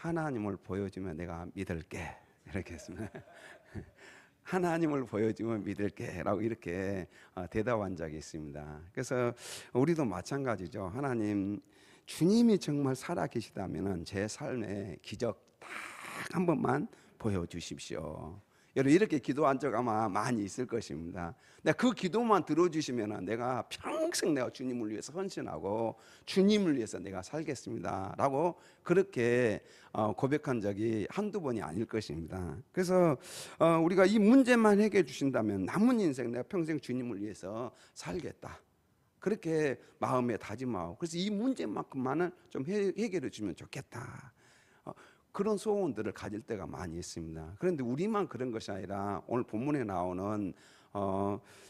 하나님을 보여주면 내가 믿을게, 이렇게 했습니다. 하나님을 보여주면 믿을게 라고 이렇게 대답한 적이 있습니다. 그래서 우리도 마찬가지죠. 하나님, 주님이 정말 살아계시다면 제 삶에 기적 딱 한 번만 보여주십시오. 여러분, 이렇게 기도한 적 아마 많이 있을 것입니다. 그 기도만 들어주시면 내가 평생 내가 주님을 위해서 헌신하고 주님을 위해서 내가 살겠습니다 라고 그렇게 고백한 적이 한두 번이 아닐 것입니다. 그래서 우리가 이 문제만 해결해 주신다면 남은 인생 내가 평생 주님을 위해서 살겠다, 그렇게 마음에 다짐하고, 그래서 이 문제만큼만은 좀 해결해 주면 좋겠다, 그런 소원들을 가질 때가 많이 있습니다. 그런데 우리만 그런 것이 아니라 오늘 본문에 나오는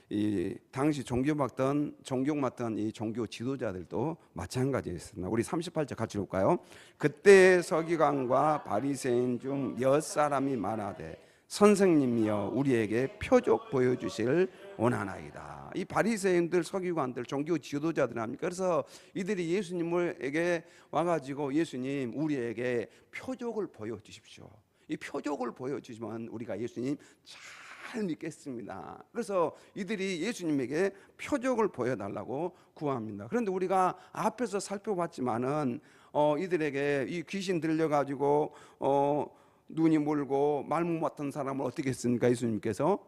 이 당시 종교 맡던 이 종교 지도자들도 마찬가지였습니다. 우리 38절 같이 볼까요? 그때 서기관과 바리새인 중 몇 사람이 말하되 선생님이여 우리에게 표적 보여주시를 원하나이다. 이 바리새인들, 서기관들, 종교 지도자들 합니까? 그래서 이들이 예수님에게 와가지고 예수님, 우리에게 표적을 보여주십시오. 이 표적을 보여주시면 우리가 예수님 잘 믿겠습니다. 그래서 이들이 예수님에게 표적을 보여달라고 구합니다. 그런데 우리가 앞에서 살펴봤지만은 이들에게 이 귀신 들려가지고 눈이 멀고 말 못 맞던 사람을 어떻게 했습니까? 예수님께서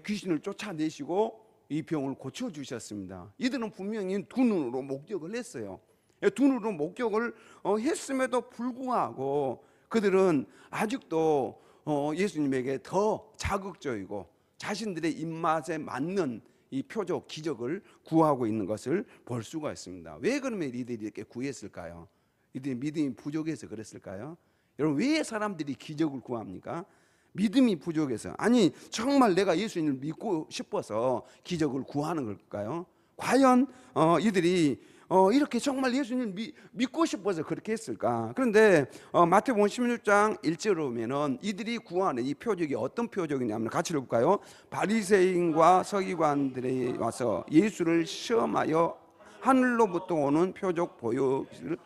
귀신을 쫓아내시고 이 병을 고쳐주셨습니다. 이들은 분명히 두 눈으로 목격을 했어요. 두 눈으로 목격을 했음에도 불구하고 그들은 아직도 예수님에게 더 자극적이고 자신들의 입맛에 맞는 이 표적, 기적을 구하고 있는 것을 볼 수가 있습니다. 왜 그러면 이들이 이렇게 구했을까요? 이들이 믿음이 부족해서 그랬을까요? 여러분, 왜 사람들이 기적을 구합니까? 믿음이 부족해서. 아니, 정말 내가 예수님을 믿고 싶어서 기적을 구하는 걸까요? 과연 이들이 이렇게 정말 예수님을 믿고 싶어서 그렇게 했을까? 그런데 마태복음 16장 1절에 보면은 이들이 구하는 이 표적이 어떤 표적이냐면 같이 읽어볼까요? 바리새인과 서기관들이 와서 예수를 시험하여 하늘로부터 오는 표적 보여주기를.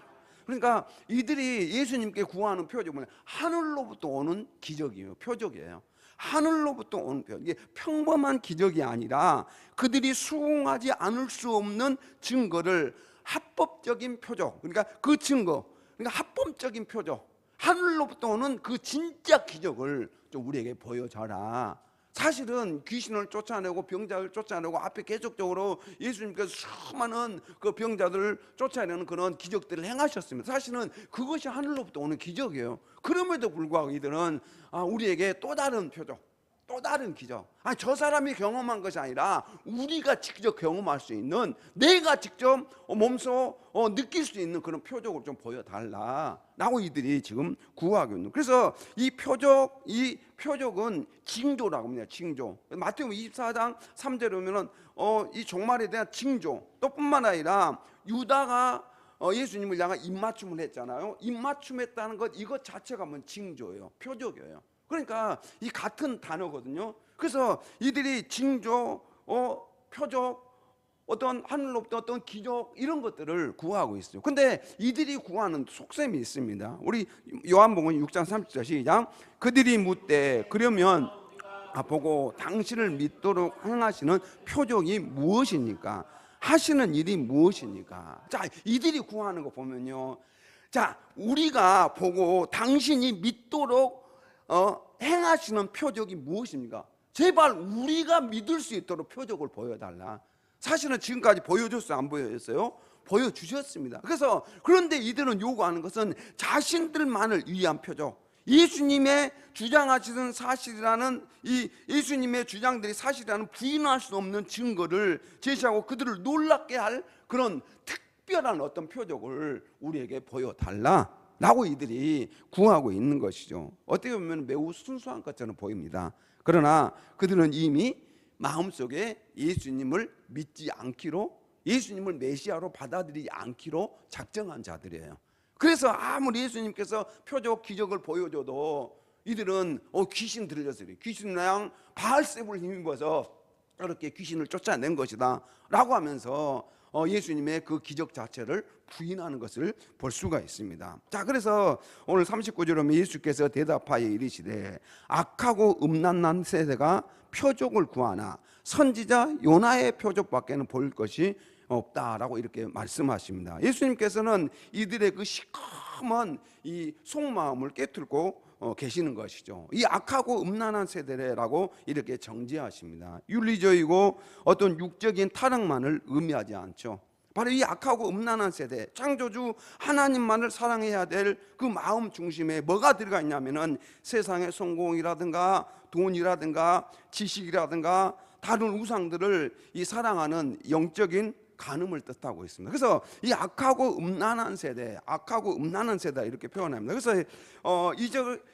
그러니까 이들이 예수님께 구하는 표적은 하늘로부터 오는 기적이에요. 표적이에요. 하늘로부터 오는 표적. 이게 평범한 기적이 아니라 그들이 수긍하지 않을 수 없는 증거를 합법적인 표적. 그러니까 그 증거, 그러니까 합법적인 표적, 하늘로부터 오는 그 진짜 기적을 좀 우리에게 보여줘라. 사실은 귀신을 쫓아내고 병자를 쫓아내고 앞에 계속적으로 예수님께서 수많은 그 병자들을 쫓아내는 그런 기적들을 행하셨습니다. 사실은 그것이 하늘로부터 오는 기적이에요. 그럼에도 불구하고 이들은 우리에게 또 다른 표적, 또 다른 기적, 저 사람이 경험한 것이 아니라 우리가 직접 경험할 수 있는, 내가 직접 몸소 느낄 수 있는 그런 표적을 좀 보여달라라고 이들이 지금 구하고 있는. 그래서 이 표적은 징조라고 합니다. 징조. 마태복음 24장 3절에 보면은 이 종말에 대한 징조, 또 뿐만 아니라 유다가 예수님을 향한 입맞춤을 했잖아요. 입맞춤했다는 것, 이것 자체가 뭐 징조예요. 표적이에요. 그러니까 이 같은 단어거든요. 그래서 이들이 징조, 표적, 어떤 하늘로부터 어떤 기적, 이런 것들을 구하고 있어요. 근데 이들이 구하는 속셈이 있습니다. 우리 요한복음 6장 30절 시작. 그들이 묻되 그러면 보고 당신을 믿도록 행하시는 표적이 무엇입니까? 하시는 일이 무엇입니까? 자, 이들이 구하는 거 보면요, 자, 우리가 보고 당신이 믿도록 행하시는 표적이 무엇입니까? 제발 우리가 믿을 수 있도록 표적을 보여달라. 사실은 지금까지 보여줬어요? 안 보여줬어요? 보여주셨습니다. 그런데 이들은 요구하는 것은 자신들만을 위한 표적, 예수님의 주장하시는 사실이라는, 이 예수님의 주장들이 사실이라는 부인할 수 없는 증거를 제시하고 그들을 놀랍게 할 그런 특별한 어떤 표적을 우리에게 보여달라 라고 이들이 구하고 있는 것이죠. 어떻게 보면 매우 순수한 것처럼 보입니다. 그러나 그들은 이미 마음속에 예수님을 믿지 않기로, 예수님을 메시아로 받아들이지 않기로 작정한 자들이에요. 그래서 아무리 예수님께서 표적 기적을 보여줘도 이들은 귀신 들렸어요. 귀신이랑 바알세불 힘입어서 이렇게 귀신을 쫓아낸 것이다 라고 하면서 예수님의 그 기적 자체를 부인하는 것을 볼 수가 있습니다. 자, 그래서 오늘 39절에 보면 예수께서 대답하여 이르시되 악하고 음란한 세대가 표적을 구하나 선지자 요나의 표적밖에는 볼 것이 없다라고 이렇게 말씀하십니다. 예수님께서는 이들의 그 시커먼 이 속마음을 깨뚫고 계시는 것이죠. 이 악하고 음란한 세대라고 이렇게 정지하십니다. 윤리적이고 어떤 육적인 타락만을 의미하지 않죠. 바로 이 악하고 음란한 세대, 창조주 하나님만을 사랑해야 될 그 마음 중심에 뭐가 들어가 있냐면은 세상의 성공이라든가 돈이라든가 지식이라든가 다른 우상들을 이 사랑하는 영적인 간음을 뜻하고 있습니다. 그래서 이 악하고 음란한 세대, 악하고 음란한 세대 이렇게 표현합니다. 그래서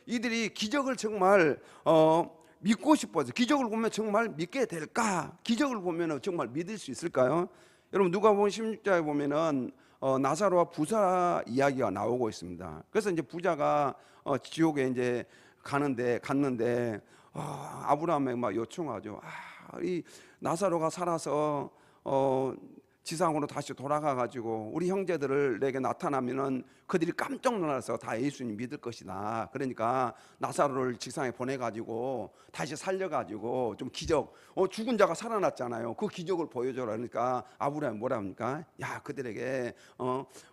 이들이 기적을 정말 믿고 싶어서, 기적을 보면 정말 믿게 될까? 기적을 보면 정말 믿을 수 있을까요? 여러분, 누가복음 16장에 보면은 나사로와 부자 이야기가 나오고 있습니다. 그래서 이제 부자가 지옥에 이제 갔는데 아브라함에게 막 요청하죠. 이 나사로가 살아서 지상으로 다시 돌아가 가지고 우리 형제들을 내게 나타나면은 그들이 깜짝 놀라서 다 예수님 믿을 것이다. 그러니까 나사로를 지상에 보내 가지고 다시 살려 가지고 좀 기적, 죽은 자가 살아났잖아요. 그 기적을 보여줘라. 그러니까 아브라함이 뭐라 합니까? 야, 그들에게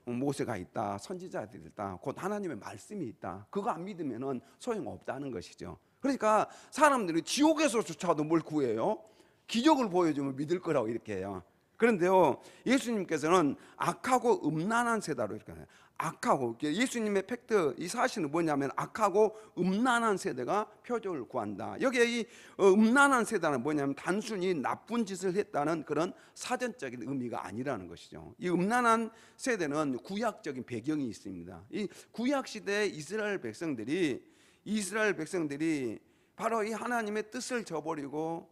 모세가 있다, 선지자들이 있다, 곧 하나님의 말씀이 있다. 그거 안 믿으면은 소용없다는 것이죠. 그러니까 사람들이 지옥에서조차도 뭘 구해요? 기적을 보여주면 믿을 거라고 이렇게 해요. 그런데요, 예수님께서는 악하고 음란한 세대로 이렇게 해요. 악하고, 예수님의 팩트, 이 사실은 뭐냐면 악하고 음란한 세대가 표적을 구한다. 여기에 이 음란한 세대는 뭐냐면 단순히 나쁜 짓을 했다는 그런 사전적인 의미가 아니라는 것이죠. 이 음란한 세대는 구약적인 배경이 있습니다. 이 구약 시대의 이스라엘 백성들이 바로 이 하나님의 뜻을 저버리고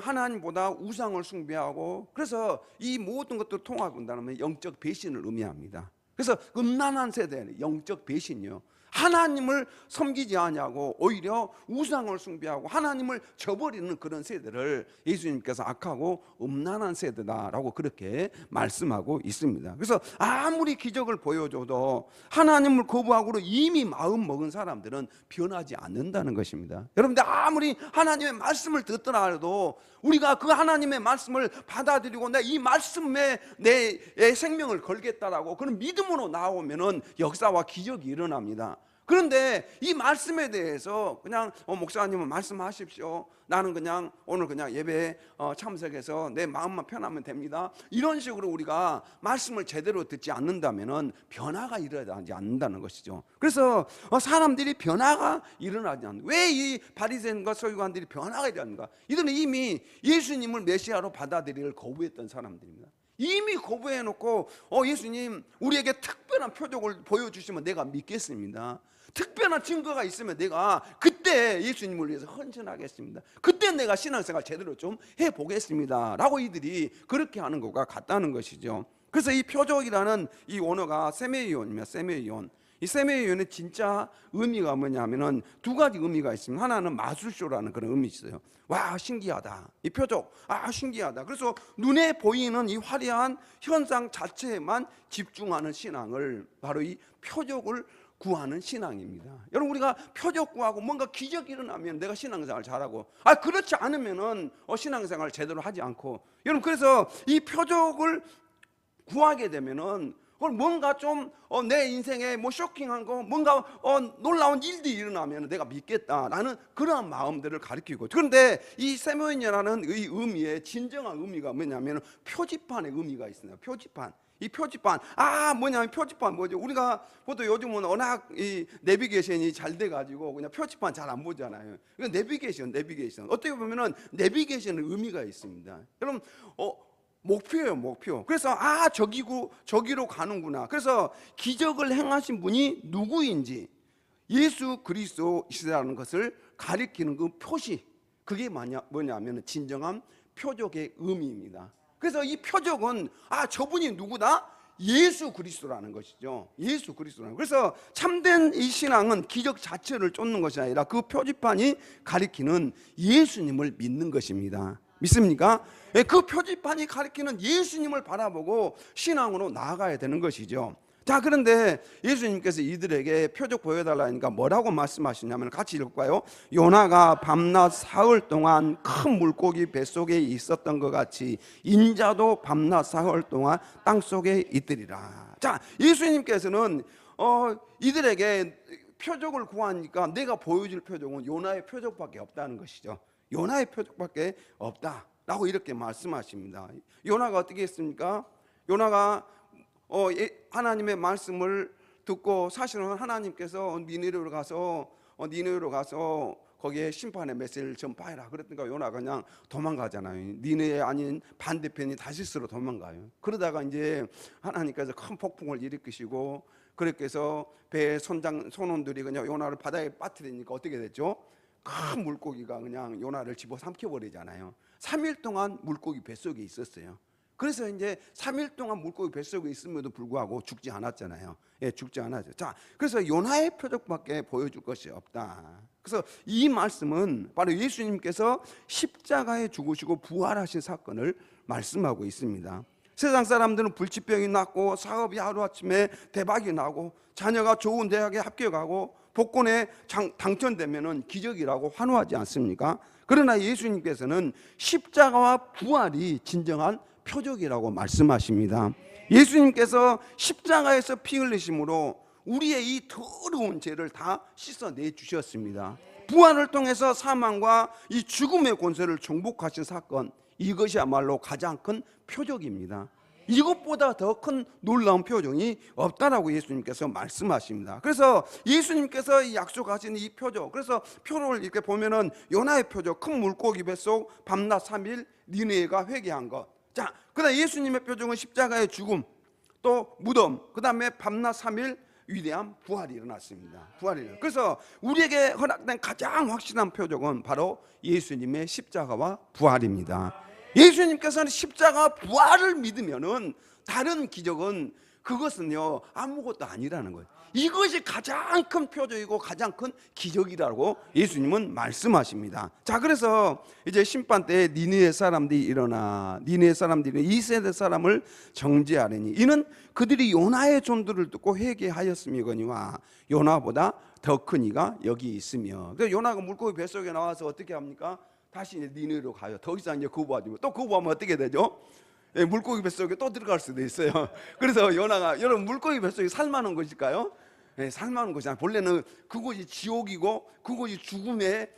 하나님보다 우상을 숭배하고, 그래서 이 모든 것들을 통합한다면 영적 배신을 의미합니다. 그래서 음란한 세대는 영적 배신이요, 하나님을 섬기지 아니하고 오히려 우상을 숭배하고 하나님을 저버리는 그런 세대를 예수님께서 악하고 음란한 세대다라고 그렇게 말씀하고 있습니다. 그래서 아무리 기적을 보여줘도 하나님을 거부하고 이미 마음 먹은 사람들은 변하지 않는다는 것입니다. 여러분들, 아무리 하나님의 말씀을 듣더라도 우리가 그 하나님의 말씀을 받아들이고 내 이 말씀에 내 생명을 걸겠다라고 그런 믿음으로 나오면은 역사와 기적이 일어납니다. 그런데 이 말씀에 대해서 그냥 목사님은 말씀하십시오, 나는 그냥 오늘 그냥 예배에 참석해서 내 마음만 편하면 됩니다, 이런 식으로 우리가 말씀을 제대로 듣지 않는다면 변화가 일어나지 않는다는 것이죠. 그래서 사람들이 변화가 일어나지 않는, 왜 이 바리새인과 서기관들이 변화가 일어나는가? 이들은 이미 예수님을 메시아로 받아들이기를 거부했던 사람들입니다. 이미 거부해놓고 예수님 우리에게 특별한 표적을 보여주시면 내가 믿겠습니다, 특별한 증거가 있으면 내가 그때 예수님을 위해서 헌신하겠습니다, 그때 내가 신앙생활 제대로 좀 해보겠습니다 라고 이들이 그렇게 하는 것과 같다는 것이죠. 그래서 이 표적이라는 이 언어가 세메이온입니다. 세메이온. 이 세메이온의 진짜 의미가 뭐냐면은 두 가지 의미가 있습니다. 하나는 마술쇼라는 그런 의미 있어요. 와, 신기하다, 이 표적, 신기하다. 그래서 눈에 보이는 이 화려한 현상 자체에만 집중하는 신앙을, 바로 이 표적을 구하는 신앙입니다. 여러분, 우리가 표적 구하고 뭔가 기적이 일어나면 내가 신앙생활 잘하고, 그렇지 않으면은 신앙생활 제대로 하지 않고, 여러분, 그래서 이 표적을 구하게 되면은 뭔가 좀 내 인생에 뭐 쇼킹한 거, 뭔가 놀라운 일들이 일어나면 내가 믿겠다라는 그러한 마음들을 가리키고, 그런데 이 세모인이라는 이 의미의 진정한 의미가 뭐냐면 표지판의 의미가 있습니다. 표지판. 이 표지판, 뭐냐면 표지판 뭐죠? 우리가 보통 요즘은 워낙 이 내비게이션이 잘 돼가지고 그냥 표지판 잘 안 보잖아요. 이건 내비게이션. 어떻게 보면은 내비게이션의 의미가 있습니다. 여러분, 목표예요, 목표. 그래서 저기로 가는구나. 그래서 기적을 행하신 분이 누구인지, 예수 그리스도이시라는 것을 가리키는 그 표시, 그게 뭐냐면 진정한 표적의 의미입니다. 그래서 이 표적은 저분이 누구다? 예수 그리스도라는 것이죠. 예수 그리스도라는. 그래서 참된 이 신앙은 기적 자체를 쫓는 것이 아니라 그 표지판이 가리키는 예수님을 믿는 것입니다. 믿습니까? 예, 그 표지판이 가리키는 예수님을 바라보고 신앙으로 나아가야 되는 것이죠. 자, 그런데 예수님께서 이들에게 표적 보여달라니까 뭐라고 말씀하시냐면 같이 읽을까요? 요나가 밤낮 사흘 동안 큰 물고기 뱃속에 있었던 것 같이 인자도 밤낮 사흘 동안 땅속에 있으리라. 자, 예수님께서는 이들에게 표적을 구하니까 내가 보여줄 표적은 요나의 표적밖에 없다는 것이죠. 요나의 표적밖에 없다라고 이렇게 말씀하십니다. 요나가 어떻게 했습니까? 요나가 하나님의 말씀을 듣고 사실은 하나님께서 니느웨로 가서 거기에 심판의 메시지를 전파해라 그랬더니 요나가 그냥 도망가잖아요. 니느웨 아닌 반대편이 다시스로 도망가요. 그러다가 이제 하나님께서 큰 폭풍을 일으키시고 그렇게 해서 배의 손원들이 그냥 요나를 바다에 빠뜨리니까 어떻게 됐죠? 큰 물고기가 그냥 요나를 집어삼켜 버리잖아요. 3일 동안 물고기 뱃속에 있었어요. 그래서 이제 3일 동안 물고기 뱃속에 있음에도 불구하고 죽지 않았잖아요. 예, 죽지 않았죠. 자, 그래서 요나의 표적밖에 보여줄 것이 없다. 그래서 이 말씀은 바로 예수님께서 십자가에 죽으시고 부활하신 사건을 말씀하고 있습니다. 세상 사람들은 불치병이 낫고 사업이 하루아침에 대박이 나고 자녀가 좋은 대학에 합격하고 복권에 당첨되면은 기적이라고 환호하지 않습니까? 그러나 예수님께서는 십자가와 부활이 진정한 표적이라고 말씀하십니다. 예수님께서 십자가에서 피 흘리심으로 우리의 이 더러운 죄를 다 씻어내 주셨습니다. 부활을 통해서 사망과 이 죽음의 권세를 정복하신 사건, 이것이야말로 가장 큰 표적입니다. 이것보다 더 큰 놀라운 표적이 없다라고 예수님께서 말씀하십니다. 그래서 예수님께서 약속하신 이 표적, 그래서 표를 이렇게 보면은 요나의 표적, 큰 물고기 뱃속 밤낮 3일 니느웨가 회개한 것. 자, 그다음 예수님의 표적은 십자가의 죽음, 또 무덤, 그다음에 밤낮 3일 위대한 부활이 일어났습니다. 부활이. 그래서 우리에게 허락된 가장 확실한 표적은 바로 예수님의 십자가와 부활입니다. 예수님께서는 십자가 부활을 믿으면은 다른 기적은 그것은요 아무것도 아니라는 거예요. 이것이 가장 큰 표적이고 가장 큰 기적이라고 예수님은 말씀하십니다. 자, 그래서 이제 심판 때에 니느웨 사람들이 일어나 니느웨 사람들이 이 세대 사람을 정죄하리니 이는 그들이 요나의 존들을 듣고 회개하였음이거니와 요나보다 더 큰 이가 여기 있으며. 그래서 요나가 물고기 뱃속에 나와서 어떻게 합니까? 다시 이제 니느웨로 가요. 더 이상 이제 거부하지 또 거부하면 어떻게 되죠? 예, 물고기 뱃속에 또 들어갈 수도 있어요. 그래서 요나가, 여러분 물고기 뱃속에 살만한 것일까요? 예, 살만한 것이 본래는 그곳이 지옥이고 그곳이 죽음의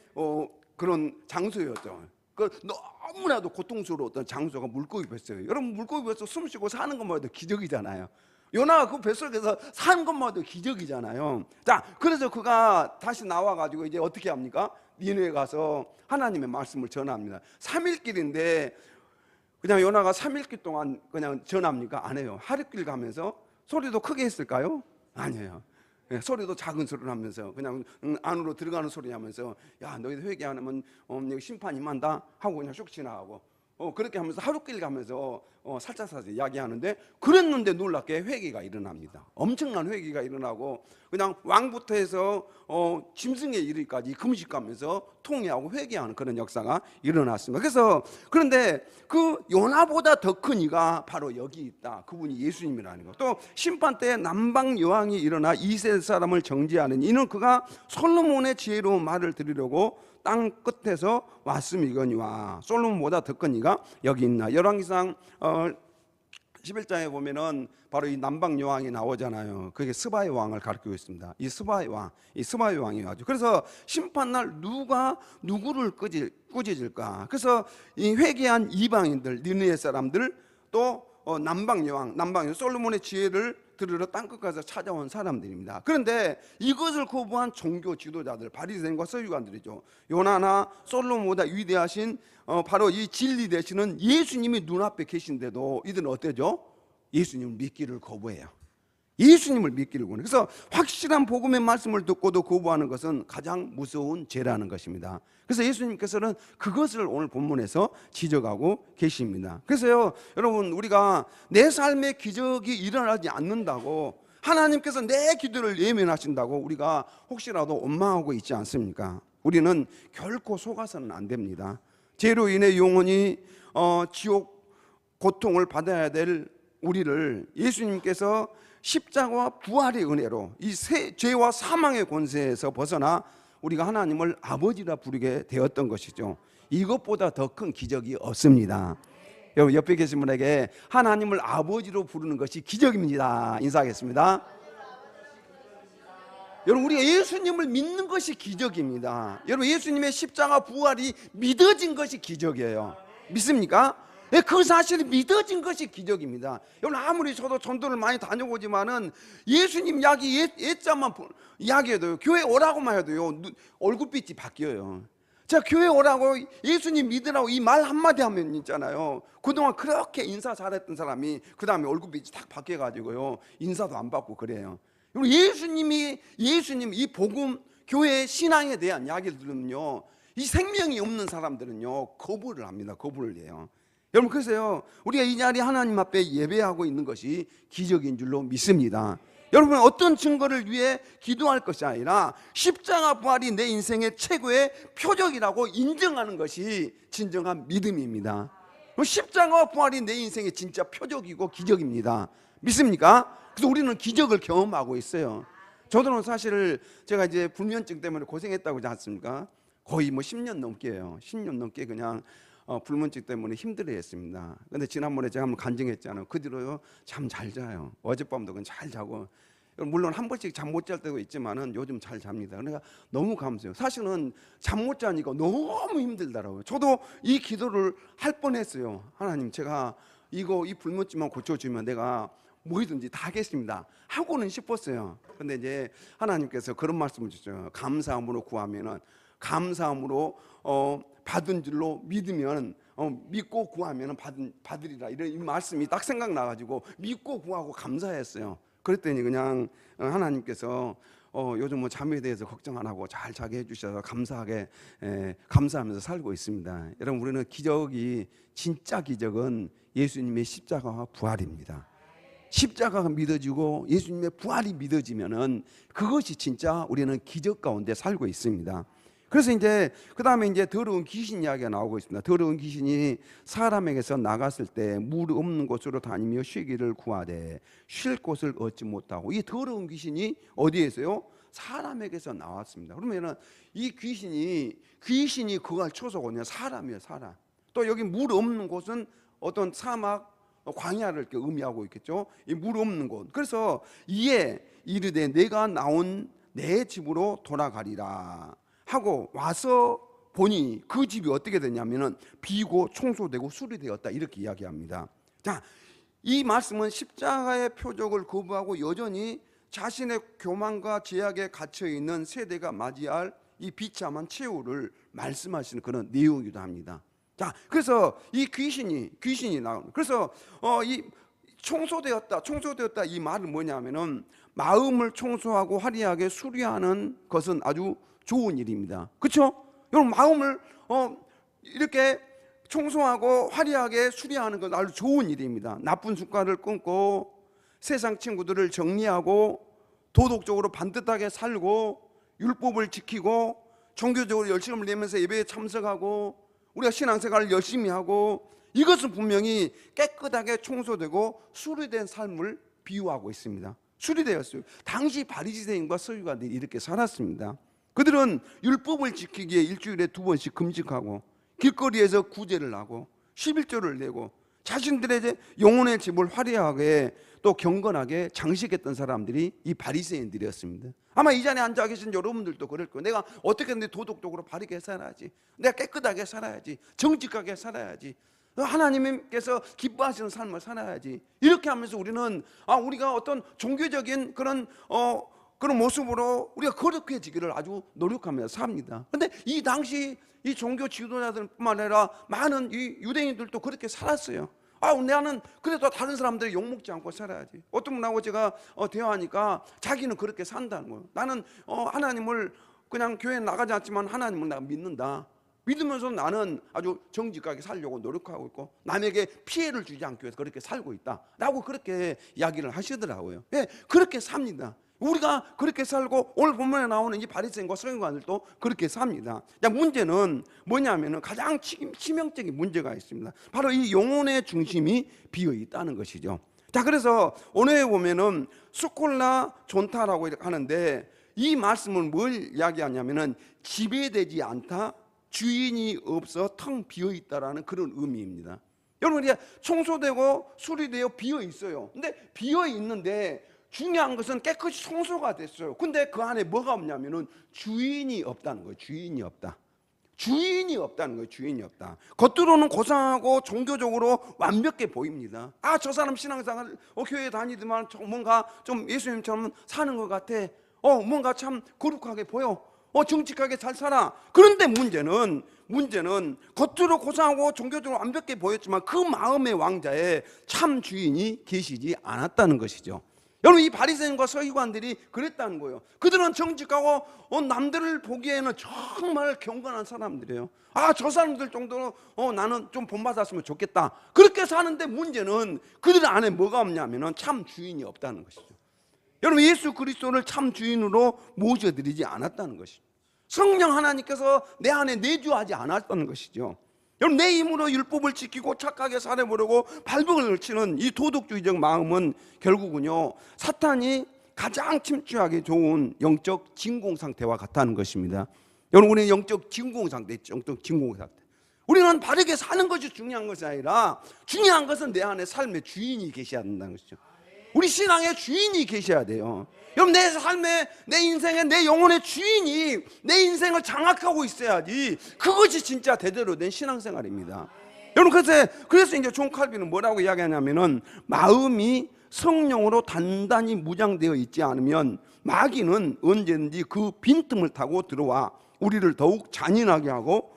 그런 장소였죠. 그 너무나도 고통스러웠던 장소가 물고기 뱃속이에요. 여러분 물고기 뱃속 숨쉬고 사는 것만 해도 기적이잖아요. 요나가 그 뱃속에서 사는 것만 해도 기적이잖아요. 자, 그래서 그가 다시 나와가지고 이제 어떻게 합니까? 니느웨 가서 하나님의 말씀을 전합니다. 3일길인데 그냥 요나가 3일길 동안 그냥 전합니까? 안 해요. 하루길 가면서 소리도 크게 했을까요? 아니에요. 예, 소리도 작은 소리를 하면서 그냥 안으로 들어가는 소리 하면서 야, 너희들 회개 안 하면 여기 심판 임한다 하고 그냥 쑥 지나가고 그렇게 하면서 하루길 가면서 살짝 이야기하는데, 그랬는데 놀랍게 회개가 일어납니다. 엄청난 회개가 일어나고 그냥 왕부터 해서 짐승에 이르기까지 금식하면서 통회하고 회개하는 그런 역사가 일어났습니다. 그래서 그런데 그 요나보다 더 큰 이가 바로 여기 있다. 그분이 예수님이라는 것. 또 심판 때에 남방 여왕이 일어나 이세 사람을 정죄하는 이는 그가 솔로몬의 지혜로운 말을 들으려고 땅 끝에서 왔음이거니와 솔로몬보다 더 큰 이가 여기 있나. 열왕기상 11장에 보면은 바로 이 남방 여왕이 나오잖아요. 그게 스바의 왕을 가리키고 있습니다. 이 스바의 왕이 아주. 그래서 심판날 누가 누구를 꾸짖을까? 그래서 이 회개한 이방인들, 니느웨 사람들, 또 남방 여왕 솔로몬의 지혜를 들으러 땅끝 가서 찾아온 사람들입니다. 그런데 이것을 거부한 종교 지도자들, 바리새인과 서기관들이죠. 요나나 솔로몬보다 위대하신 바로 이 진리 되시는 예수님이 눈앞에 계신데도 이들은 어때죠? 예수님을 믿기를 거부해요. 예수님을 믿기를 거부해요. 그래서 확실한 복음의 말씀을 듣고도 거부하는 것은 가장 무서운 죄라는 것입니다. 그래서 예수님께서는 그것을 오늘 본문에서 지적하고 계십니다. 그래서요, 여러분, 우리가 내 삶에 기적이 일어나지 않는다고, 하나님께서 내 기도를 예면하신다고 우리가 혹시라도 원망하고 있지 않습니까? 우리는 결코 속아서는 안 됩니다. 죄로 인해 영원히 지옥 고통을 받아야 될 우리를 예수님께서 십자가와 부활의 은혜로 이 죄와 사망의 권세에서 벗어나 우리가 하나님을 아버지라 부르게 되었던 것이죠. 이것보다 더 큰 기적이 없습니다. 여러분 옆에 계신 분에게 하나님을 아버지로 부르는 것이 기적입니다. 인사하겠습니다. 여러분 우리가 예수님을 믿는 것이 기적입니다. 여러분 예수님의 십자가 부활이 믿어진 것이 기적이에요. 믿습니까? 네, 그 사실이 믿어진 것이 기적입니다. 여러분 아무리 저도 전도를 많이 다녀보지만은 예수님 이야기 예자만 이야기해도요, 교회 오라고만 해도요 얼굴빛이 바뀌어요. 자, 교회 오라고 예수님 믿으라고 이 말 한마디 하면 있잖아요, 그동안 그렇게 인사 잘했던 사람이 그 다음에 얼굴빛이 딱 바뀌어가지고요 인사도 안 받고 그래요. 예수님 이 복음 교회 신앙에 대한 이야기를 들으면요 이 생명이 없는 사람들은요 거부를 합니다. 거부를 해요. 여러분 그래서요 우리가 이 자리 하나님 앞에 예배하고 있는 것이 기적인 줄로 믿습니다. 여러분 어떤 증거를 위해 기도할 것이 아니라 십자가 부활이 내 인생의 최고의 표적이라고 인정하는 것이 진정한 믿음입니다. 십자가 부활이 내 인생의 진짜 표적이고 기적입니다. 믿습니까? 그래서 우리는 기적을 경험하고 있어요. 저도 사실 제가 이제 불면증 때문에 고생했다고 하지 않습니까? 거의 10년 넘게요. 10년 넘게 그냥 불면증 때문에 힘들어했습니다. 근데 지난번에 제가 한번 간증했잖아요. 그 뒤로요 잠 잘 자요. 어젯밤도 그냥 잘 자고, 물론 한 번씩 잠 못 잘 때도 있지만은 요즘 잘 잡니다. 그러니까 너무 감사해요. 사실은 잠 못 자니까 너무 힘들더라고요. 저도 이 기도를 할 뻔했어요. 하나님 제가 이 불면증만 고쳐주면 내가 뭐든지 다 하겠습니다 하고는 싶었어요. 근데 이제 하나님께서 그런 말씀을 주셨어요. 감사함으로 구하면은, 감사함으로 받은 줄로 믿으면, 믿고 구하면 받으리라, 이런 이 말씀이 딱 생각나가지고 믿고 구하고 감사했어요. 그랬더니 그냥 하나님께서 요즘 잠에 대해서 걱정 안 하고 잘 자게 해주셔서 감사하면서 살고 있습니다. 여러분 우리는 진짜 기적은 예수님의 십자가와 부활입니다. 십자가가 믿어지고 예수님의 부활이 믿어지면은 그것이 진짜 우리는 기적 가운데 살고 있습니다. 그래서 이제 그 다음에 이제 더러운 귀신 이야기가 나오고 있습니다. 더러운 귀신이 사람에게서 나갔을 때 물 없는 곳으로 다니며 쉬기를 구하되 쉴 곳을 얻지 못하고, 이 더러운 귀신이 어디에서요? 사람에게서 나왔습니다. 그러면은 이 귀신이 그걸 쳐서거든요. 사람이에요, 사람. 또 여기 물 없는 곳은 어떤 사막, 광야를 이렇게 의미하고 있겠죠. 이 물 없는 곳. 그래서 이에 이르되 내가 나온 내 집으로 돌아가리라 하고 와서 보니 그 집이 어떻게 됐냐면은 비고 청소되고 수리되었다, 이렇게 이야기합니다. 자, 이 말씀은 십자가의 표적을 거부하고 여전히 자신의 교만과 죄악에 갇혀 있는 세대가 맞이할 이 비참한 최후를 말씀하시는 그런 내용이기도 합니다. 자, 그래서 이 귀신이 나오는, 그래서 이 청소되었다 이 말은 뭐냐면은 마음을 청소하고 화려하게 수리하는 것은 아주 좋은 일입니다. 그렇죠? 여러분 마음을 이렇게 청소하고 화려하게 수리하는 건 아주 좋은 일입니다. 나쁜 습관을 끊고 세상 친구들을 정리하고 도덕적으로 반듯하게 살고 율법을 지키고 종교적으로 열심을 내면서 예배에 참석하고 우리가 신앙생활을 열심히 하고, 이것은 분명히 깨끗하게 청소되고 수리된 삶을 비유하고 있습니다. 수리되었어요. 당시 바리새인과 서기관들이 이렇게 살았습니다. 그들은 율법을 지키기에 일주일에 2번씩 금식하고 길거리에서 구제를 하고 11조를 내고 자신들의 영혼의 집을 화려하게 또 경건하게 장식했던 사람들이 이 바리새인들이었습니다. 아마 이 자리에 앉아 계신 여러분들도 그럴 거예요. 내가 어떻게든 도덕적으로 바르게 살아야지, 내가 깨끗하게 살아야지, 정직하게 살아야지, 하나님께서 기뻐하시는 삶을 살아야지, 이렇게 하면서 우리가 어떤 종교적인 그런 모습으로 우리가 거룩해지기를 아주 노력하면서 삽니다. 그런데 이 당시 이 종교 지도자들뿐만 아니라 많은 이 유대인들도 그렇게 살았어요. 나는 그래도 다른 사람들이 욕먹지 않고 살아야지. 어떤 분하고 제가 대화하니까 자기는 그렇게 산다는 거예요. 나는 하나님을 그냥 교회 나가지 않지만 하나님을 내가 믿는다. 믿으면서 나는 아주 정직하게 살려고 노력하고 있고 남에게 피해를 주지 않기 위해서 그렇게 살고 있다 라고 그렇게 이야기를 하시더라고요. 예, 그렇게 삽니다. 우리가 그렇게 살고 오늘 본문에 나오는 이 바리새인과 서기관들도 그렇게 삽니다. 자, 문제는 뭐냐면은 가장 치명적인 문제가 있습니다. 바로 이 영혼의 중심이 비어 있다는 것이죠. 자, 그래서 오늘에 보면은 스콜라 존타라고 하는데 이 말씀은 뭘 이야기하냐면은 지배되지 않다, 주인이 없어 텅 비어 있다라는 그런 의미입니다. 여러분, 이게 청소되고 수리되어 비어 있어요. 근데 비어 있는데 중요한 것은 깨끗이 청소가 됐어요. 근데 그 안에 뭐가 없냐면은 주인이 없다는 거예요. 주인이 없다. 주인이 없다는 거예요. 주인이 없다. 겉으로는 고상하고 종교적으로 완벽해 보입니다. 아, 저 사람 신앙생활 교회 다니지만 뭔가 좀 예수님처럼 사는 것 같아. 뭔가 참 거룩하게 보여. 정직하게 잘 살아. 그런데 문제는 겉으로 고상하고 종교적으로 완벽해 보였지만 그 마음의 왕자에 참 주인이 계시지 않았다는 것이죠. 여러분, 이 바리새인과 서기관들이 그랬다는 거예요. 그들은 정직하고 남들을 보기에는 정말 경건한 사람들이에요. 아, 저 사람들 정도로 나는 좀 본받았으면 좋겠다. 그렇게 사는데 문제는 그들 안에 뭐가 없냐면은 참 주인이 없다는 것이죠. 여러분, 예수 그리스도를 참 주인으로 모셔드리지 않았다는 것이죠. 성령 하나님께서 내 안에 내주하지 않았다는 것이죠. 여러분, 내 힘으로 율법을 지키고 착하게 살아보려고 발버둥을 걸치는 이 도덕주의적 마음은 결국은요, 사탄이 가장 침투하기 좋은 영적 진공 상태와 같다는 것입니다. 여러분, 우리는 영적 진공 상태, 영적 진공 상태. 우리는 바르게 사는 것이 중요한 것이 아니라 중요한 것은 내 안에 삶의 주인이 계셔야 된다는 것이죠. 우리 신앙의 주인이 계셔야 돼요. 여러분, 내 삶에, 내 인생에, 내 영혼의 주인이 내 인생을 장악하고 있어야지 그것이 진짜 제대로 된 신앙생활입니다. 여러분, 그래서 이제 존 칼빈은 뭐라고 이야기하냐면은 마음이 성령으로 단단히 무장되어 있지 않으면 마귀는 언제든지 그 빈틈을 타고 들어와 우리를 더욱 잔인하게 하고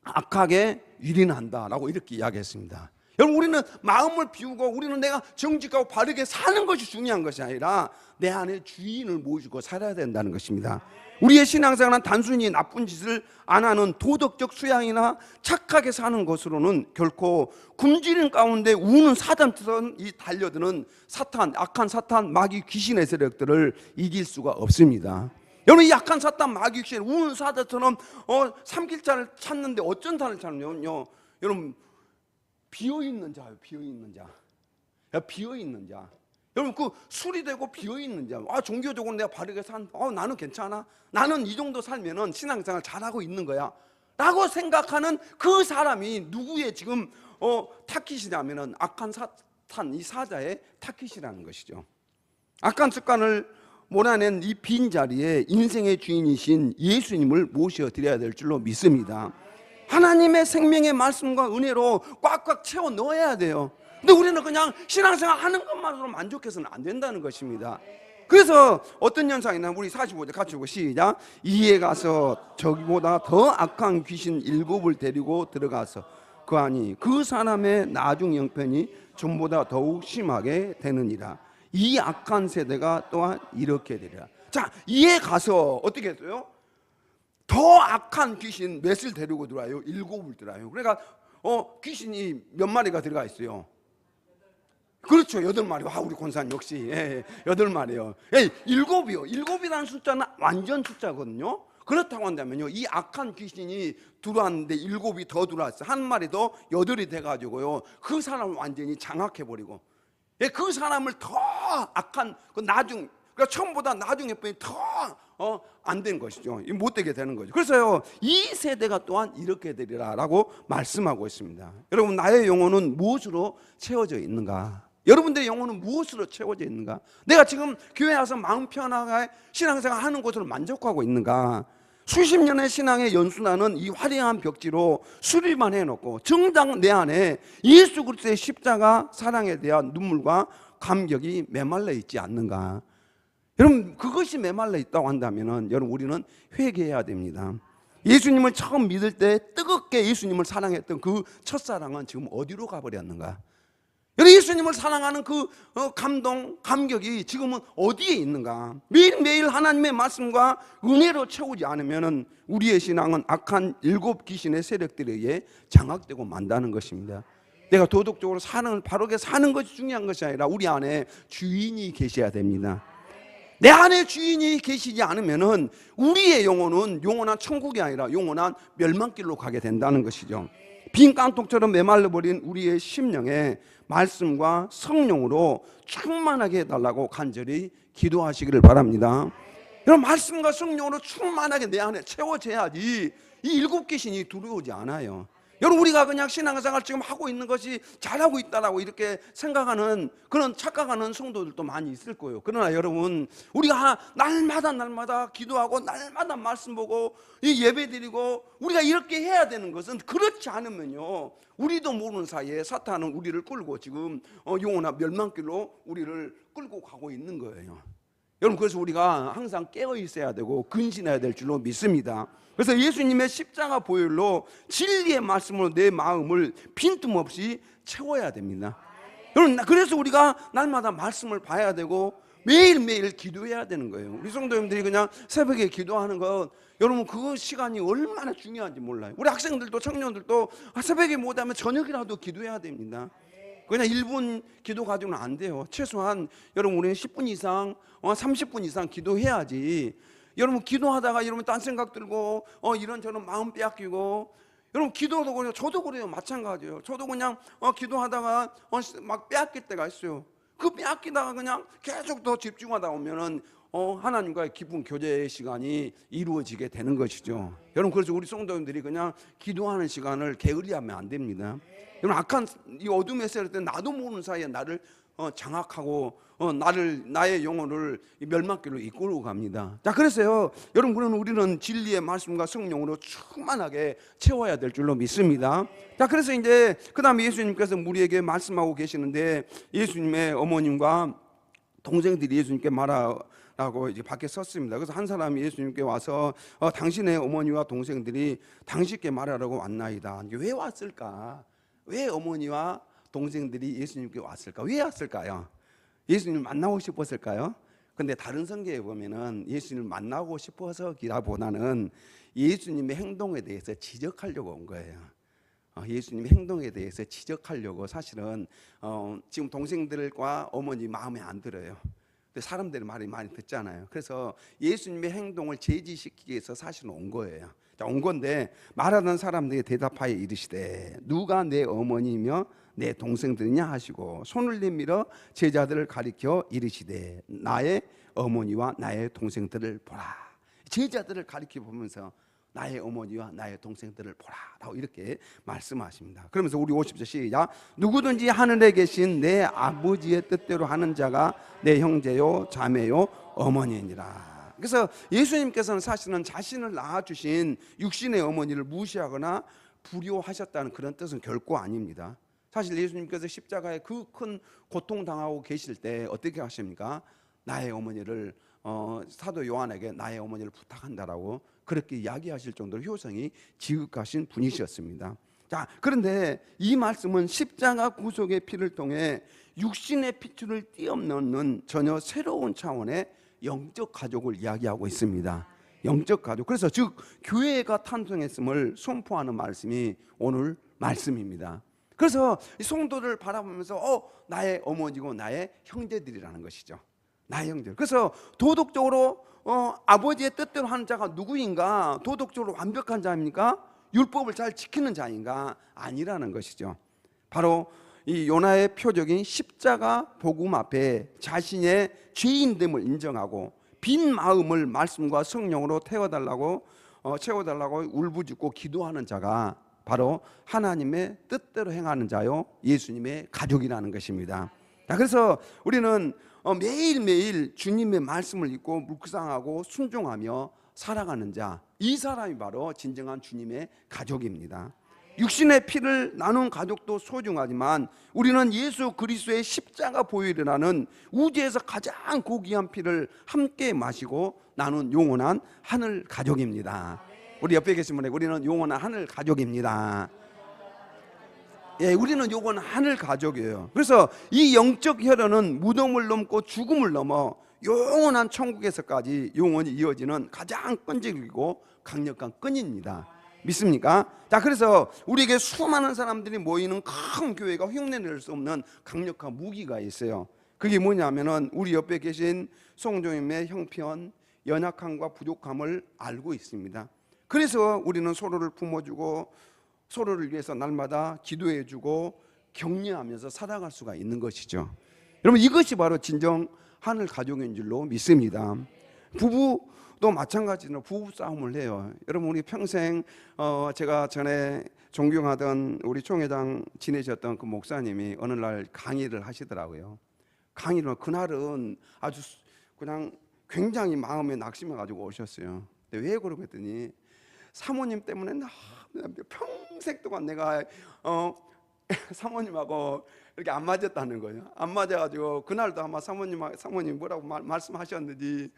악하게 유린한다라고 이렇게 이야기했습니다. 여러분, 우리는 마음을 비우고 우리는 내가 정직하고 바르게 사는 것이 중요한 것이 아니라 내 안에 주인을 모시고 살아야 된다는 것입니다. 우리의 신앙생활은 단순히 나쁜 짓을 안 하는 도덕적 수양이나 착하게 사는 것으로는 결코 굶주림 가운데 우는 사단처럼 달려드는 사탄, 악한 사탄, 마귀, 귀신의 세력들을 이길 수가 없습니다. 여러분, 이 약한 사탄, 마귀, 귀신, 우는 사단처럼 삼킬자를 찾는데 어쩐 자를 찾냐면요, 여러분, 비어있는 자예요. 비어있는 자. 비어있는 자. 여러분, 그 수리되고 비어있는 자. 아, 종교적으로 내가 바르게 나는 괜찮아. 나는 이 정도 살면은 신앙생활 잘하고 있는 거야 라고 생각하는 그 사람이 누구의 지금 타깃이냐면은 악한 사탄, 이 사자의 타깃이라는 것이죠. 악한 습관을 몰아낸 이 빈자리에 인생의 주인이신 예수님을 모셔드려야 될 줄로 믿습니다. 하나님의 생명의 말씀과 은혜로 꽉꽉 채워 넣어야 돼요. 근데 우리는 그냥 신앙생활 하는 것만으로 만족해서는 안 된다는 것입니다. 그래서 어떤 현상이나 우리 45절 같이 보고 시작. 이에 가서 저기보다 더 악한 귀신 7을 데리고 들어가서 그 안이 그 사람의 나중 형편이 전보다 더욱 심하게 되느니라. 이 악한 세대가 또한 이렇게 되리라. 자, 이에 가서 어떻게 했어요? 더 악한 귀신 몇을 데리고 들어와요? 7을 들어와요. 그러니까 귀신이 몇 마리가 들어가 있어요? 그렇죠, 8마리. 와, 우리 권사님 역시 8마리요. 7이요. 7이라는 숫자는 완전 숫자거든요. 그렇다고 한다면요, 이 악한 귀신이 들어왔는데 7이 더 들어왔어요. 한 마리 더 8이 돼가지고요, 그 사람을 완전히 장악해버리고, 그 사람을 더 악한 그러니까 처음보다 나중에 더 안 된 것이죠. 못 되게 되는 거죠. 그래서요, 이 세대가 또한 이렇게 되리라라고 말씀하고 있습니다. 여러분, 나의 영혼은 무엇으로 채워져 있는가? 여러분들의 영혼은 무엇으로 채워져 있는가? 내가 지금 교회 와서 마음 편하게 신앙생활 하는 것으로 만족하고 있는가? 수십 년의 신앙의 연수나는 이 화려한 벽지로 수리만 해놓고 정작 내 안에 예수 그리스도의 십자가 사랑에 대한 눈물과 감격이 메말라 있지 않는가? 여러분, 그것이 메말라 있다고 한다면 여러분, 우리는 회개해야 됩니다. 예수님을 처음 믿을 때 뜨겁게 예수님을 사랑했던 그 첫사랑은 지금 어디로 가버렸는가? 여러분, 예수님을 사랑하는 그 감동, 감격이 지금은 어디에 있는가? 매일매일 하나님의 말씀과 은혜로 채우지 않으면 우리의 신앙은 악한 7 귀신의 세력들에 의해 장악되고 만다는 것입니다. 내가 도덕적으로 바르게 사는 것이 중요한 것이 아니라 우리 안에 주인이 계셔야 됩니다. 내 안에 주인이 계시지 않으면은 우리의 영혼은 영원한 천국이 아니라 영원한 멸망길로 가게 된다는 것이죠. 빈 깡통처럼 메말라버린 우리의 심령에 말씀과 성령으로 충만하게 해달라고 간절히 기도하시기를 바랍니다. 여러분, 말씀과 성령으로 충만하게 내 안에 채워져야지 이 일곱 귀신이 들어오지 않아요. 여러분, 우리가 그냥 신앙생활 지금 하고 있는 것이 잘하고 있다라고 이렇게 생각하는, 그런 착각하는 성도들도 많이 있을 거예요. 그러나 여러분, 우리가 날마다 기도하고 날마다 말씀 보고 예배 드리고 우리가 이렇게 해야 되는 것은, 그렇지 않으면요 우리도 모르는 사이에 사탄은 우리를 끌고 지금 영원한 멸망길로 우리를 끌고 가고 있는 거예요. 여러분, 그래서 우리가 항상 깨어 있어야 되고 근신해야 될 줄로 믿습니다. 그래서 예수님의 십자가 보혈로 진리의 말씀으로 내 마음을 빈틈없이 채워야 됩니다. 여러분, 그래서 우리가 날마다 말씀을 봐야 되고 매일매일 기도해야 되는 거예요. 우리 성도님들이 그냥 새벽에 기도하는 것, 여러분 그 시간이 얼마나 중요한지 몰라요. 우리 학생들도 청년들도 새벽에 못하면 저녁이라도 기도해야 됩니다. 그냥 1분 기도 가지고는 안 돼요. 최소한 여러분 우리는 10분 이상 30분 이상 기도해야지. 여러분 기도하다가 여러분 딴 생각 들고 이런저런 마음 빼앗기고, 여러분 기도도 그래요. 저도 그래요. 마찬가지예요. 저도 그냥 기도하다가 막 빼앗길 때가 있어요. 그 빼앗기다가 그냥 계속 더 집중하다 보면은 하나님과의 깊은 교제의 시간이 이루어지게 되는 것이죠. 여러분, 그래서 우리 성도님들이 그냥 기도하는 시간을 게을리하면 안 됩니다. 여러분, 악한 이 어둠의 세력 때 나도 모르는 사이에 나를 장악하고 나의 영혼을 멸망길로 이끌고 갑니다. 자, 그래서요 여러분, 우리는 진리의 말씀과 성령으로 충만하게 채워야 될 줄로 믿습니다. 자, 그래서 이제 그 다음에 예수님께서 우리에게 말씀하고 계시는데, 예수님의 어머님과 동생들이 예수님께 말하라고 이제 밖에 섰습니다. 그래서 한 사람이 예수님께 와서 당신의 어머니와 동생들이 당신께 말하라고 왔나이다. 왜 왔을까? 왜 어머니와 동생들이 예수님께 왔을까? 왜 왔을까요? 예수님을 만나고 싶었을까요? 근데 다른 성경에 보면은 예수님을 만나고 싶어서기라보다는 예수님의 행동에 대해서 지적하려고 온 거예요. 예수님의 행동에 대해서 지적하려고. 사실은 지금 동생들과 어머니 마음에 안 들어요. 근데 사람들의 말이 많이 듣잖아요. 그래서 예수님의 행동을 제지시키기 위해서 사실은 온 거예요. 자, 온 건데 말하던 사람들이 대답하여 이르시되 누가 내 어머니며 내 동생들이냐 하시고 손을 내밀어 제자들을 가리켜 이르시되 나의 어머니와 나의 동생들을 보라. 제자들을 가리켜 보면서 나의 어머니와 나의 동생들을 보라 라고 이렇게 말씀하십니다. 그러면서 우리 50절 시작. 누구든지 하늘에 계신 내 아버지의 뜻대로 하는 자가 내 형제요 자매요 어머니니라. 그래서 예수님께서는 사실은 자신을 낳아주신 육신의 어머니를 무시하거나 불효하셨다는 그런 뜻은 결코 아닙니다. 사실 예수님께서 십자가에 그 큰 고통당하고 계실 때 어떻게 하십니까? 나의 어머니를 사도 요한에게 나의 어머니를 부탁한다라고 그렇게 이야기하실 정도로 효성이 지극하신 분이셨습니다. 자, 그런데 이 말씀은 십자가 구속의 피를 통해 육신의 피줄을 띄엄넣는 전혀 새로운 차원의 영적 가족을 이야기하고 있습니다. 영적 가족. 그래서 즉 교회가 탄생했음을 선포하는 말씀이 오늘 말씀입니다. 그래서 성도를 바라보면서 나의 어머니고 나의 형제들이라는 것이죠. 나의 형제. 그래서 도덕적으로 아버지의 뜻대로 하는 자가 누구인가? 도덕적으로 완벽한 자입니까? 율법을 잘 지키는 자인가? 아니라는 것이죠. 바로 이 요나의 표적인 십자가 복음 앞에 자신의 죄인됨을 인정하고 빈 마음을 말씀과 성령으로 채워달라고 울부짖고 기도하는 자가 바로 하나님의 뜻대로 행하는 자요 예수님의 가족이라는 것입니다. 자, 그래서 우리는 매일매일 주님의 말씀을 읽고 묵상하고 순종하며 살아가는 자, 이 사람이 바로 진정한 주님의 가족입니다. 육신의 피를 나눈 가족도 소중하지만 우리는 예수 그리스도의 십자가 보혈이라는 우주에서 가장 고귀한 피를 함께 마시고 나눈 영원한 하늘 가족입니다. 우리 옆에 계신 분에게 우리는 영원한 하늘 가족입니다. 예, 우리는 영원한 하늘 가족이에요. 그래서 이 영적 혈연은 무덤을 넘고 죽음을 넘어 영원한 천국에서까지 영원히 이어지는 가장 끈질기고 강력한 끈입니다. 믿습니까? 자, 그래서 우리에게 수많은 사람들이 모이는 큰 교회가 흉내낼 수 없는 강력한 무기가 있어요. 그게 뭐냐면은 우리 옆에 계신 송정님의 형편, 연약함과 부족함을 알고 있습니다. 그래서 우리는 서로를 품어주고 서로를 위해서 날마다 기도해주고 격려하면서 살아갈 수가 있는 것이죠. 여러분, 이것이 바로 진정 하늘 가족인 줄로 믿습니다. 부부도 마찬가지로 부부 싸움을 해요. 여러분, 우리 평생 제가 전에 존경하던 우리 총회장 지내셨던 그 목사님이 어느 날 강의를 하시더라고요. 강의를 그날은 아주 그냥 굉장히 마음에 낙심해 가지고 오셨어요. 근데 왜 그러고 했더니 사모님 때문에 평생 동안 내가 사모님하고 이렇게 안 맞았다는 거예요. 안 맞아가지고 그날도 아마 사모님 뭐라고 말씀하셨는지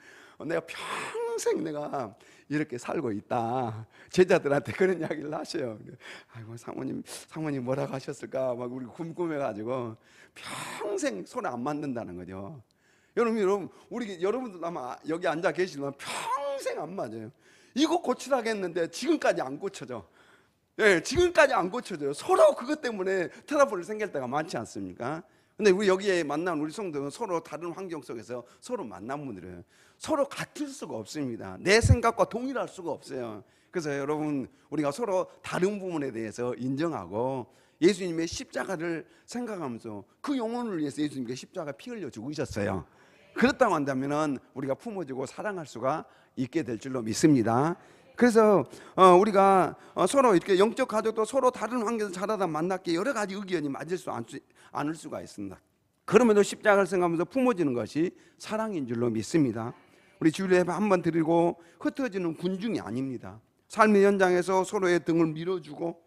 내가 평생 내가 이렇게 살고 있다. 제자들한테 그런 이야기를 하셔요. 아이고 사모님 뭐라고 하셨을까 막 우리 궁금해가지고 평생 손에 안 맞는다는 거죠. 여러분 여러분들 아마 여기 앉아 계시면 평생 안 맞아요. 이거 고치라겠는데 지금까지 안 고쳐져. 예, 지금까지 안 고쳐져요. 서로 그것 때문에 트러블이 생길 때가 많지 않습니까? 근데 우리 여기에 만난 우리 성도는 서로 다른 환경 속에서 서로 만난 분들은 서로 같을 수가 없습니다. 내 생각과 동일할 수가 없어요. 그래서 여러분, 우리가 서로 다른 부분에 대해서 인정하고 예수님의 십자가를 생각하면서 그 영혼을 위해서 예수님께 십자가 피 흘려 죽으셨어요. 그렇다고 한다면 우리가 품어주고 사랑할 수가 있게 될 줄로 믿습니다. 그래서 우리가 서로 이렇게 영적 가족도 서로 다른 환경에서 자라다 만났기에 여러 가지 의견이 맞을 수 않을 수가 있습니다. 그럼에도 십자가를 생각하면서 품어지는 것이 사랑인 줄로 믿습니다. 우리 주일 예배 한번 드리고 흩어지는 군중이 아닙니다. 삶의 현장에서 서로의 등을 밀어주고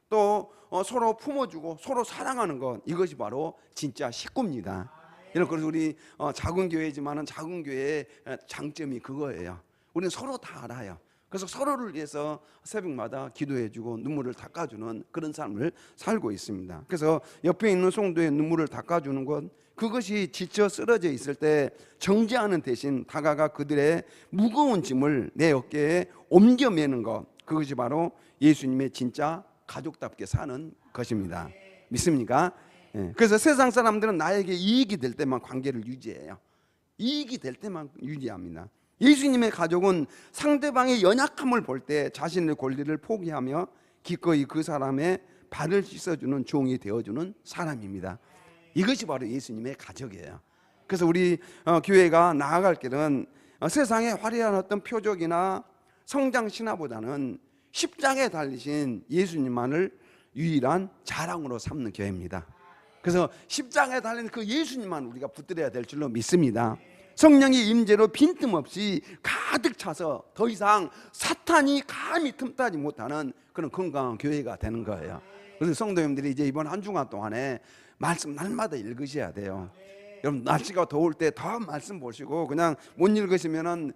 또 서로 품어주고 서로 사랑하는 것, 이것이 바로 진짜 식구입니다. 그래서 우리 작은 교회지만은 작은 교회의 장점이 그거예요. 우리는 서로 다 알아요. 그래서 서로를 위해서 새벽마다 기도해주고 눈물을 닦아주는 그런 삶을 살고 있습니다. 그래서 옆에 있는 성도의 눈물을 닦아주는 것, 그것이 지쳐 쓰러져 있을 때 정죄하는 대신 다가가 그들의 무거운 짐을 내 어깨에 옮겨 매는 것, 그것이 바로 예수님의 진짜 가족답게 사는 것입니다. 믿습니까? 그래서 세상 사람들은 나에게 이익이 될 때만 관계를 유지해요. 이익이 될 때만 유지합니다. 예수님의 가족은 상대방의 연약함을 볼 때 자신의 권리를 포기하며 기꺼이 그 사람의 발을 씻어주는 종이 되어주는 사람입니다. 이것이 바로 예수님의 가족이에요. 그래서 우리 교회가 나아갈 길은 세상의 화려한 어떤 표적이나 성장 신화보다는 십자가에 달리신 예수님만을 유일한 자랑으로 삼는 교회입니다. 그래서 십자가에 달린 그 예수님만 우리가 붙들어야 될 줄로 믿습니다. 성령의 임재로 빈틈없이 가득 차서 더 이상 사탄이 감히 틈타지 못하는 그런 건강한 교회가 되는 거예요. 그래서 성도님들이 이제 이번 한 주간 동안에 말씀 날마다 읽으셔야 돼요. 여러분, 날씨가 더울 때 더 말씀 보시고 그냥 못 읽으시면은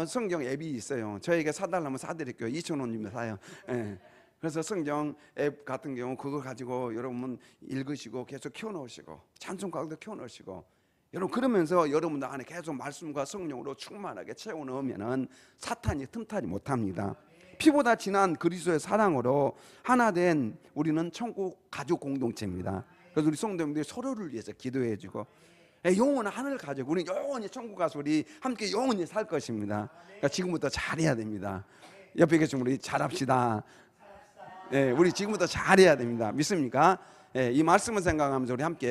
성경 앱이 있어요. 저에게 사달라면 사드릴게요. 2,000원이면 사요. 예. 그래서 성경 앱 같은 경우 그거 가지고 여러분 읽으시고 계속 켜놓으시고 찬송가도 켜놓으시고 여러분, 그러면서 여러분들 안에 계속 말씀과 성령으로 충만하게 채워넣으면은 사탄이 틈타지 못합니다. 피보다 진한 그리스도의 사랑으로 하나 된 우리는 천국 가족 공동체입니다. 그래서 우리 성도님들이 서로를 위해서 기도해주고 영원한 하늘 가족, 우리 영원히 천국 가서 우리 함께 영원히 살 것입니다. 그러니까 지금부터 잘해야 됩니다. 옆에 계신 우리 잘합시다. 우리 지금부터 잘해야 됩니다. 믿습니까? 이 말씀을 생각하면서 우리 함께